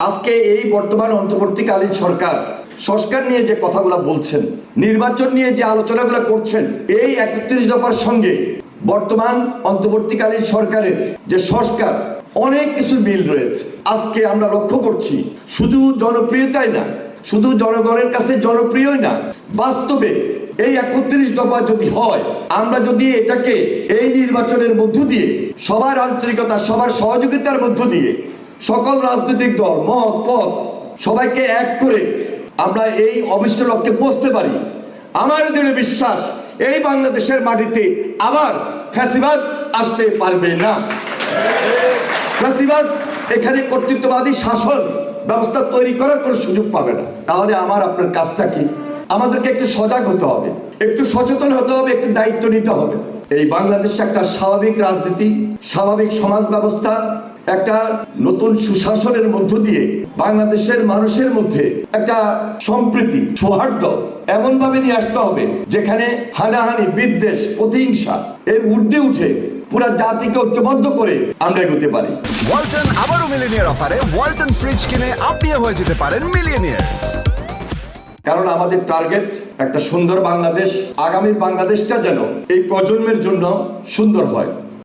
আজকে এই বর্তমান অন্তর্বর্তীকালীন সরকার সংস্কার নিয়ে যে কথাগুলো বলছেন, নির্বাচন নিয়ে যে আলোচনাগুলো করছেন, এই 31 দফার সঙ্গে বর্তমান অন্তর্বর্তীকালীন সরকারের যে সংস্কার অনেক কিছু মিল রয়েছে। আজকে আমরা লক্ষ্য করছি শুধু জনপ্রিয়তাই না, শুধু জনগণের কাছে জনপ্রিয়ই না, বাস্তবে এই 31 দফা যদি হয়, আমরা যদি এটাকে এই নির্বাচনের মধ্য দিয়ে সবার আন্তরিকতা, সবার সহযোগিতার মধ্য দিয়ে সকল রাজনৈতিক দল, মত পথ সবাইকে এক করে আমরা এই অভিষ্ট লক্ষ্যে পৌঁছতে পারি, আমার দৃঢ় বিশ্বাস এই বাংলাদেশের মাটিতে আবার ফ্যাসিবাদ আসতে পারবে না। ফ্যাসিবাদ এখানে কর্তৃত্ববাদী শাসন ব্যবস্থা তৈরি করার কোনো সুযোগ পাবে না। তাহলে আমার আপনার কাজটা কি? আমাদেরকে একটু সজাগ হতে হবে, একটু সচেতন হতে হবে, একটু দায়িত্ব নিতে হবে। এই বাংলাদেশে একটা স্বাভাবিক রাজনীতি, স্বাভাবিক সমাজ ব্যবস্থা, একটা নতুন সুশাসনের মধ্য দিয়ে বাংলাদেশের মানুষের মধ্যে একটা সম্প্রীতি, সৌহার্দ্য এমন ভাবে নিয়ে আসতে হবে যেখানে হানাহানি, বিদ্বেষ, প্রতিহিংসা এর ঊর্ধ্বে উঠে পুরা জাতিকে ঐক্যবদ্ধ করে আমরা এগোতে পারি। ওয়ালটন আবারও মিলিয়নিয়ার অফারে ওয়ালটন ফ্রিজ কিনে আপনিও হয়ে যেতে পারেন মিলিয়নিয়ার। কারণ আমাদের টার্গেট একটা সুন্দর বাংলাদেশ, আগামীর বাংলাদেশটা যেন এই প্রজন্মের জন্য সুন্দর হয়।